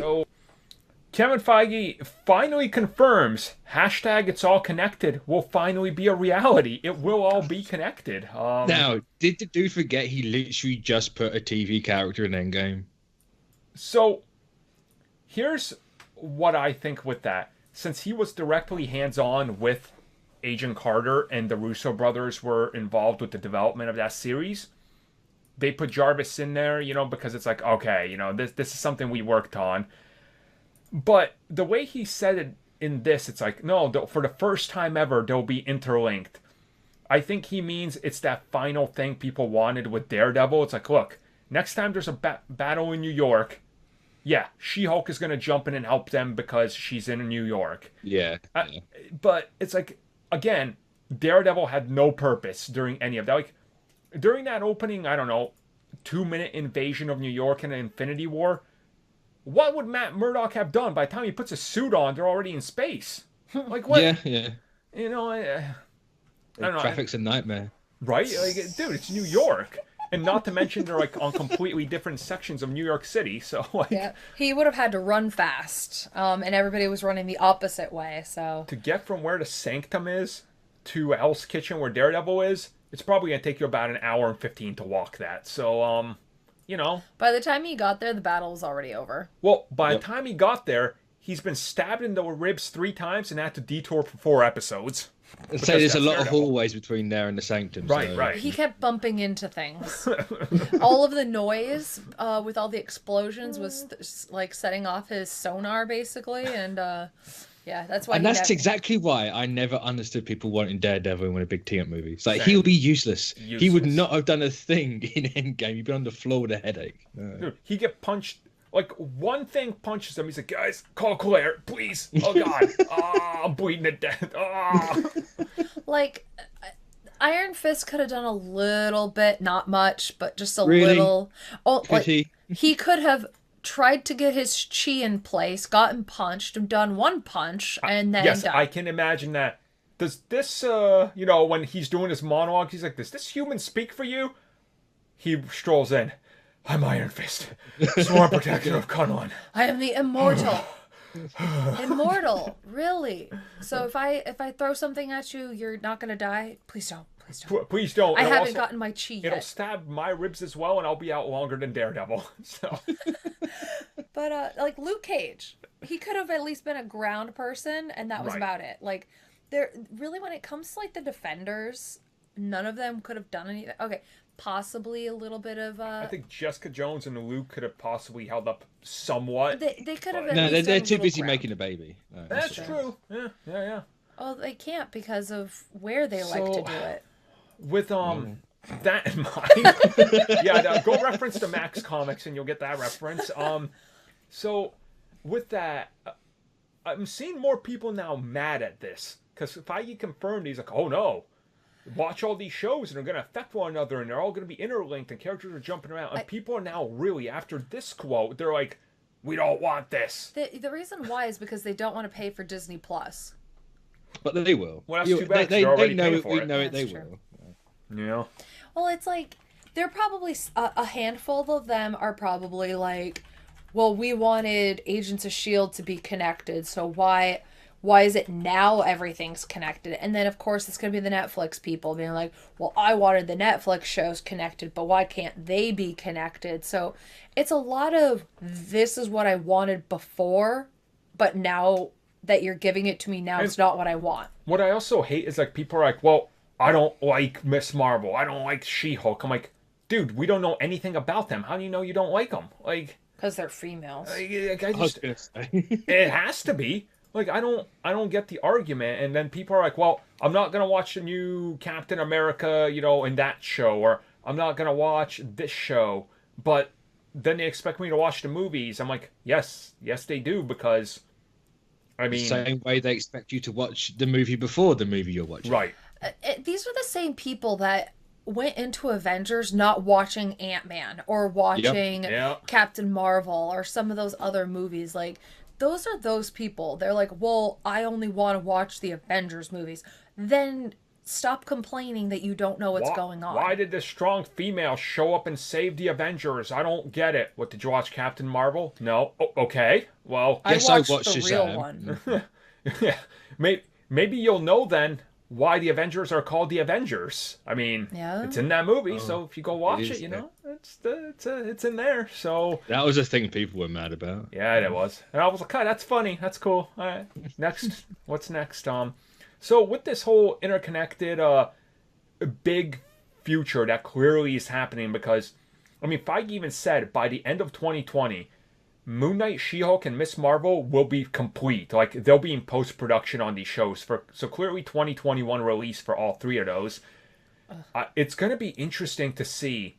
So Kevin Feige finally confirms hashtag it's all connected will finally be a reality. It will all be connected. Now, did the dude forget he literally just put a TV character in Endgame? So here's what I think with that. Since he was directly hands on with Agent Carter and the Russo brothers were involved with the development of that series, they put Jarvis in there, because it's like, okay, this is something we worked on. But the way he said it in this, it's like, no, for the first time ever, they'll be interlinked. I think he means it's that final thing people wanted with Daredevil. It's like, look, next time there's a battle in New York, yeah, She-Hulk is going to jump in and help them because she's in New York. Yeah, yeah. But it's like, again, Daredevil had no purpose during any of that. Like, during that opening, I don't know, 2-minute invasion of New York in Infinity War, what would Matt Murdock have done? By the time he puts a suit on, they're already in space. Like, what? Yeah, yeah. I don't know. Traffic's a nightmare. Right? Like, dude, it's New York. And not to mention they're like on completely different sections of New York City. So like, yeah, he would have had to run fast, and everybody was running the opposite way. So to get from where the Sanctum is to Hell's Kitchen where Daredevil is, it's probably gonna take you about an hour and 15 to walk that. So by the time he got there, the battle was already over. Well, by the time he got there, he's been stabbed in the ribs 3 times and had to detour for 4 episodes. So there's a lot of hallways between there and the Sanctum. Right, right. He kept bumping into things. All of the noise with all the explosions was like setting off his sonar, basically, and yeah, that's why. And that's exactly why I never understood people wanting Daredevil in one of the big team-up movies. Like, he'll be useless. He would not have done a thing in Endgame. He'd be on the floor with a headache. Dude, he get punched. Like, one thing punches him. He's like, guys, call Claire, please. Oh, God. I'm bleeding to death. Like, Iron Fist could have done a little bit, not much, but just a little. Oh, like, he could have tried to get his chi in place, gotten punched, and done one punch, and then yes, died. I can imagine that. Does this, when he's doing his monologue, he's like, does this human speak for you? He strolls in. I'm Iron Fist, sworn protector of Kunlun. I am the immortal. Immortal, really? So if I throw something at you, you're not gonna die? Please don't. Please don't. Please don't. I haven't gotten my chi yet. It'll stab my ribs as well, and I'll be out longer than Daredevil. So. But like Luke Cage, he could have at least been a ground person, and that was about it. Like, there really, when it comes to like the Defenders, none of them could have done anything. Okay. Possibly a little bit of I think Jessica Jones and Luke could have possibly held up somewhat. They could have. No, they're too busy making a baby. No, that's true. Yeah. Oh, they can't because of where they like to do it. With that in mind, yeah, go reference the Max Comics and you'll get that reference. So with that, I'm seeing more people now mad at this because Feige confirmed he's like, oh no. Watch all these shows and they're going to affect one another and they're all going to be interlinked and characters are jumping around. And people are now really, after this quote, they're like, we don't want this. The reason why is because they don't want to pay for Disney Plus. But they will. Well, that's too bad. They know it. We know it. They true. will. Yeah. Well, it's like, they're probably, a handful of them are probably like, well, we wanted Agents of S.H.I.E.L.D. to be connected, so why is it now everything's connected? And then, of course, it's going to be the Netflix people being like, well, I wanted the Netflix shows connected, but why can't they be connected? So it's a lot of, this is what I wanted before, but now that you're giving it to me now, it's not what I want. What I also hate is, like, people are like, well, I don't like Ms. Marvel. I don't like She-Hulk. I'm like, dude, we don't know anything about them. How do you know you don't like them? Like, because they're females. It has to be. Like, I don't get the argument. And then people are like, well, I'm not going to watch the new Captain America, in that show. Or I'm not going to watch this show. But then they expect me to watch the movies. I'm like, yes, they do. Because, I mean... The same way they expect you to watch the movie before the movie you're watching. Right. These are the same people that went into Avengers not watching Ant-Man. Or watching Captain Marvel. Or some of those other movies. Like... Those are those people. They're like, well, I only want to watch the Avengers movies. Then Stop complaining that you don't know what's going on. Why did this strong female show up and save the Avengers? I don't get it. What, did you watch Captain Marvel? No. Oh, okay. Well, I yes, watched I watched the Shazam. real one. yeah. Maybe you'll know then why the Avengers are called the Avengers. I mean, it's in that movie, so if you go watch it, you know, it's in there. So that was a thing people were mad about. Yeah, it was. And I was like, "Oh, that's funny. That's cool." All right. Next, what's next? So with this whole interconnected big future that clearly is happening, because I mean, Feige even said by the end of 2020, Moon Knight, She-Hulk, and Ms. Marvel will be complete. Like, they'll be in post-production on these shows. So clearly 2021 release for all three of those. It's going to be interesting to see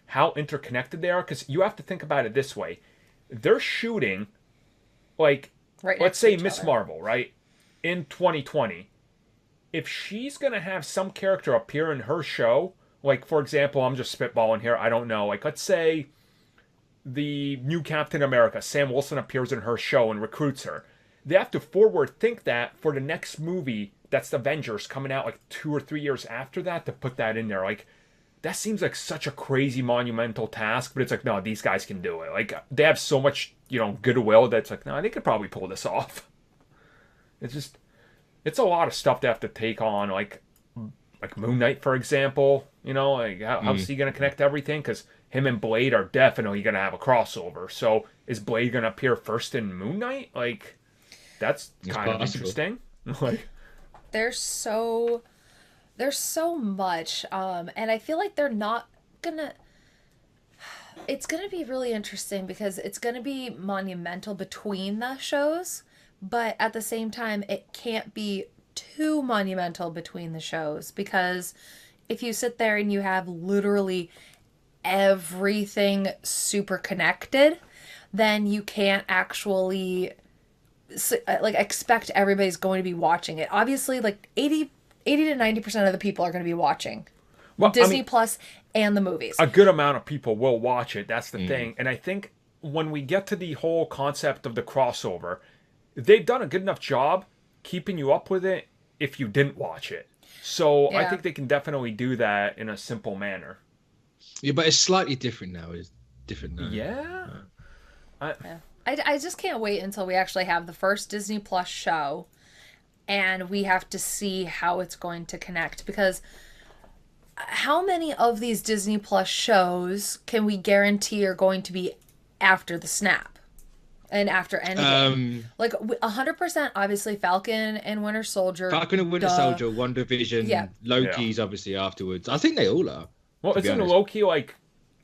how interconnected they are, because you have to think about it this way. They're shooting, like, let's say Ms. Marvel, right, in 2020. If she's going to have some character appear in her show, like, for example, I'm just spitballing here, I don't know, like, let's say the new Captain America, Sam Wilson, appears in her show and recruits her. They have to forward think that for the next movie, that's the Avengers, coming out like 2 or 3 years after that, to put that in there. Like, that seems like such a crazy monumental task, but it's like, no, these guys can do it. Like, they have so much, you know, goodwill that's like, no, they could probably pull this off. It's a lot of stuff they have to take on, like Moon Knight, for example. You know, like, how's he going to connect everything? Because him and Blade are definitely going to have a crossover. So is Blade going to appear first in Moon Knight? Like, that's kind of interesting. Like, there's so much, and I feel like they're not gonna. It's gonna be really interesting because it's gonna be monumental between the shows, but at the same time, it can't be too monumental between the shows, because if you sit there and you have literally everything super connected, then you can't actually like expect everybody's going to be watching it. Obviously, like 80 to 90% of the people are going to be watching Disney Plus and the movies. A good amount of people will watch it. That's the thing. And I think when we get to the whole concept of the crossover, they've done a good enough job keeping you up with it if you didn't watch it. So I think they can definitely do that in a simple manner. Yeah, but it's slightly different now. It's different now. Yeah. I just can't wait until we actually have the first Disney Plus show, and we have to see how it's going to connect, because how many of these Disney Plus shows can we guarantee are going to be after the snap and after Endgame? Like 100%, obviously Falcon and Winter Soldier. Falcon and Winter Soldier, WandaVision, Loki's obviously afterwards. I think they all are. Well, isn't Loki like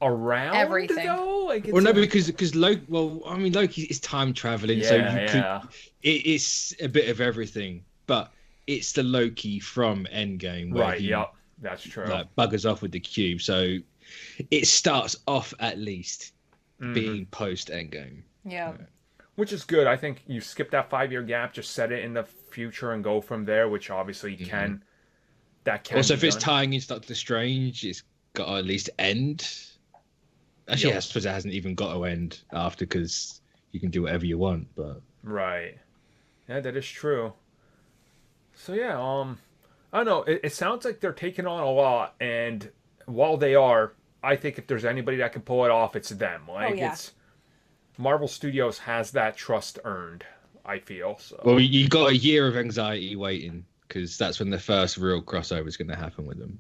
around everything? Though? Like, well, no, because Loki. Well, I mean, Loki is time traveling, so it's a bit of everything. But it's the Loki from Endgame, where right? Yep, that's true. Like, buggers off with the cube, so it starts off at least being post Endgame. Yeah. Which is good. I think you skip that 5-year gap, just set it in the future and go from there. Which obviously can. That can. Also, if it's tying in Doctor Strange, it's got to at least end. Actually, I suppose it hasn't even got to end after, because you can do whatever you want. But right, yeah, that is true. So yeah, I don't know. It sounds like they're taking on a lot, and while they are, I think if there's anybody that can pull it off, it's them. Like, it's Marvel Studios has that trust earned, I feel. So. Well, you got a year of anxiety waiting, because that's when the first real crossover is going to happen with them.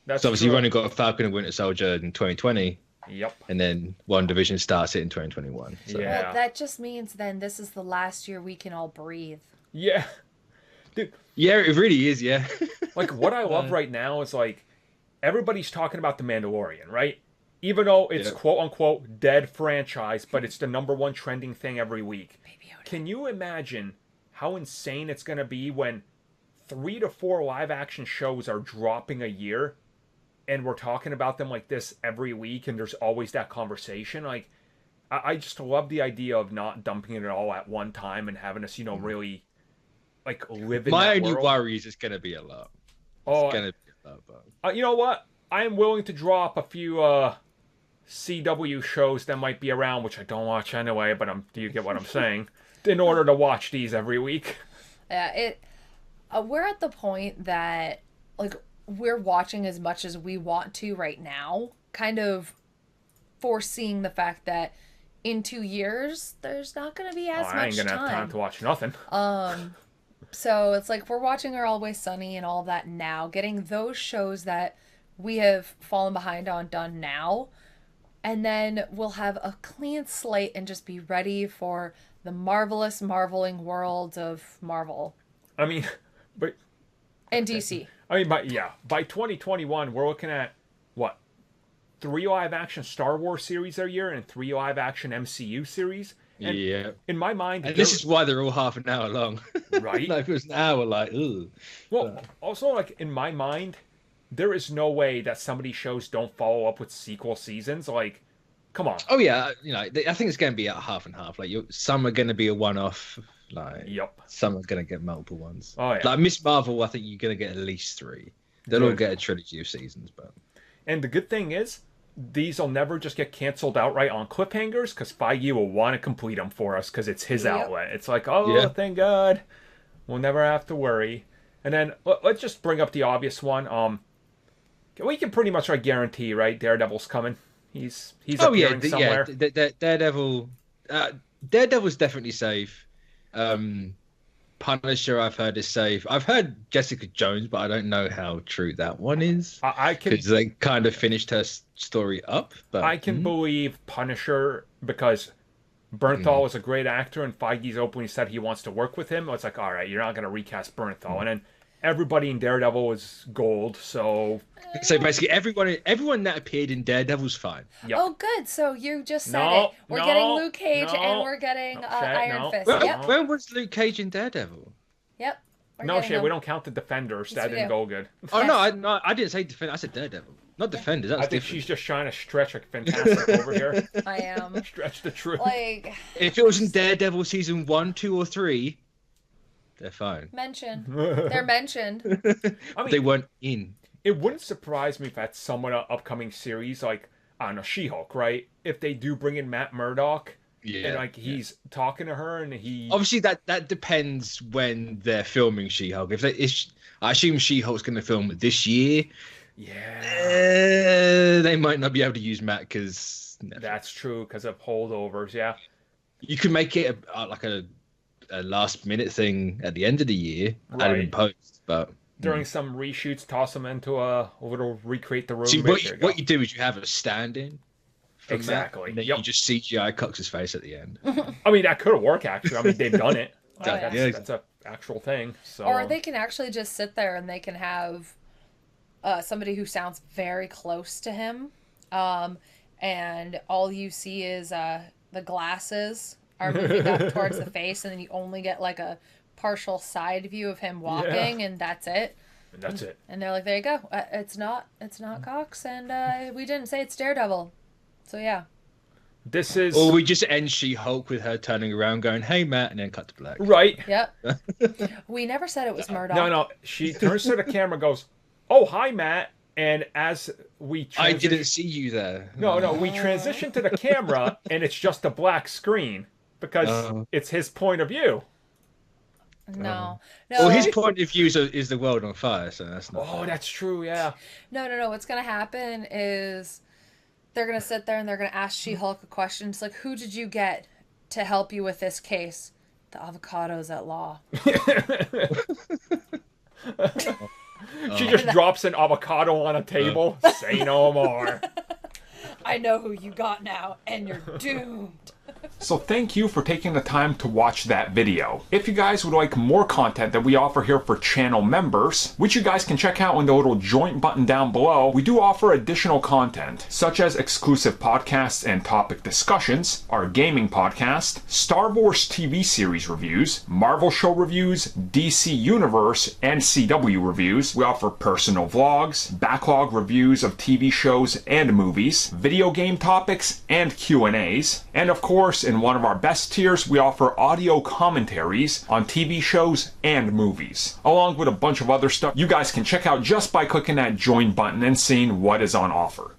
That's so obviously true. you've only got a Falcon and Winter Soldier in 2020. Yep. And then WandaVision starts it in 2021. So. Yeah. Well, that just means then this is the last year we can all breathe. Yeah. Dude. Yeah, it really is, yeah. Like, what I love right now is, like, everybody's talking about The Mandalorian, right? Even though it's quote-unquote dead franchise, but it's the #1 trending thing every week. Can you imagine how insane it's going to be when 3 to 4 live-action shows are dropping a year, and we're talking about them like this every week, and there's always that conversation? Like, I just love the idea of not dumping it all at one time and having us, you know, really, like, live in My that only world. worry is it's going to be a lot. It's going to be a lot, but... you know what? I am willing to drop a few CW shows that might be around, which I don't watch anyway, but do you get what I'm saying? In order to watch these every week. Yeah, we're at the point that, like, we're watching as much as we want to right now, kind of foreseeing the fact that in 2 years there's not going to be as much time. I ain't gonna have time to watch nothing. So it's like we're watching our Always Sunny and all of that now, getting those shows that we have fallen behind on done now, and then we'll have a clean slate and just be ready for the marvelous marveling world of Marvel. I mean, but and DC. I mean, by 2021 we're looking at what, 3 live-action Star Wars series a year and 3 live-action MCU series. And yeah. In my mind, and this is why they're all half an hour long, right? Like, if it was an hour, like, ugh. Well, also, like, in my mind, there is no way that some of these shows don't follow up with sequel seasons. Like, come on. Oh yeah, I think it's going to be at half and half. Like, some are going to be a one-off. Like, yep. Some are going to get multiple ones. Oh yeah. Like Ms. Marvel, I think you're going to get at least 3. They'll all get a trilogy of seasons, but. And the good thing is, these will never just get canceled outright on cliffhangers, because Feige will want to complete them for us because it's his outlet. It's like, thank God, we'll never have to worry. And then let's just bring up the obvious one. We can pretty much guarantee, right? Daredevil's coming. He's appearing somewhere. Daredevil. Daredevil's definitely safe. Punisher, I've heard, is safe. I've heard Jessica Jones, but I don't know how true that one is. Because they kind of finished her story up. But I can believe Punisher because Bernthal is a great actor, and Feige's openly said he wants to work with him. It's like, all right, you're not going to recast Bernthal. And then everybody in Daredevil is gold, so... So basically, everyone that appeared in Daredevil's fine. Yep. Oh, good. So you just said it. We're getting Luke Cage and we're getting Iron Fist. When was Luke Cage in Daredevil? Yep. No shit, we don't count the Defenders. That didn't go good. Oh, no, I didn't say Defenders. I said Daredevil. Not Defenders. I think she's just trying to stretch a fantastic over here. I am. Stretch the truth. Like, if it was in Daredevil season 1, 2, or 3, they're fine. They're mentioned. I mean, they weren't in. It wouldn't surprise me if at some of the upcoming series, like, I don't know, She-Hulk, right? If they do bring in Matt Murdock, and like he's talking to her, and he obviously that depends when they're filming She-Hulk. I assume She-Hulk's going to film this year. Yeah, they might not be able to use Matt because that's true because of holdovers. Yeah, you could make it a last minute thing at the end of the year, add it in post, but. During some reshoots, toss them into a little recreate the room. See, what you do is you have a stand-in. Exactly. And then you just CGI Cox's face at the end. I mean, that could work, actually. I mean, they've done it. That's an actual thing. So. Or they can actually just sit there and they can have somebody who sounds very close to him. And all you see is the glasses are moving up towards the face, and then you only get like a partial side view of him walking, and that's it. And that's it. And they're like, there you go. It's not Cox, and we didn't say it's Daredevil. So yeah. This is. Or we just end She-Hulk with her turning around, going, "Hey, Matt," and then cut to black. Right. Yep. We never said it was Murdoch. No. She turns to the camera, and goes, "Oh, hi, Matt." And as we I didn't see you there. No, we transition to the camera, and it's just a black screen because it's his point of view. No. Well, his point of view is the world on fire, so that's not. Oh, that's true. Yeah. No. What's gonna happen is they're gonna sit there and they're gonna ask She-Hulk a question. It's like, who did you get to help you with this case? The avocados at law. She just drops an avocado on a table. Say no more. I know who you got now, and you're doomed. So thank you for taking the time to watch that video. If you guys would like more content that we offer here for channel members, which you guys can check out in the little join button down below, we do offer additional content, such as exclusive podcasts and topic discussions, our gaming podcast, Star Wars TV series reviews, Marvel show reviews, DC Universe and CW reviews. We offer personal vlogs, backlog reviews of TV shows and movies, video game topics and Q&As, and of course, in one of our best tiers, we offer audio commentaries on TV shows and movies, along with a bunch of other stuff you guys can check out just by clicking that join button and seeing what is on offer.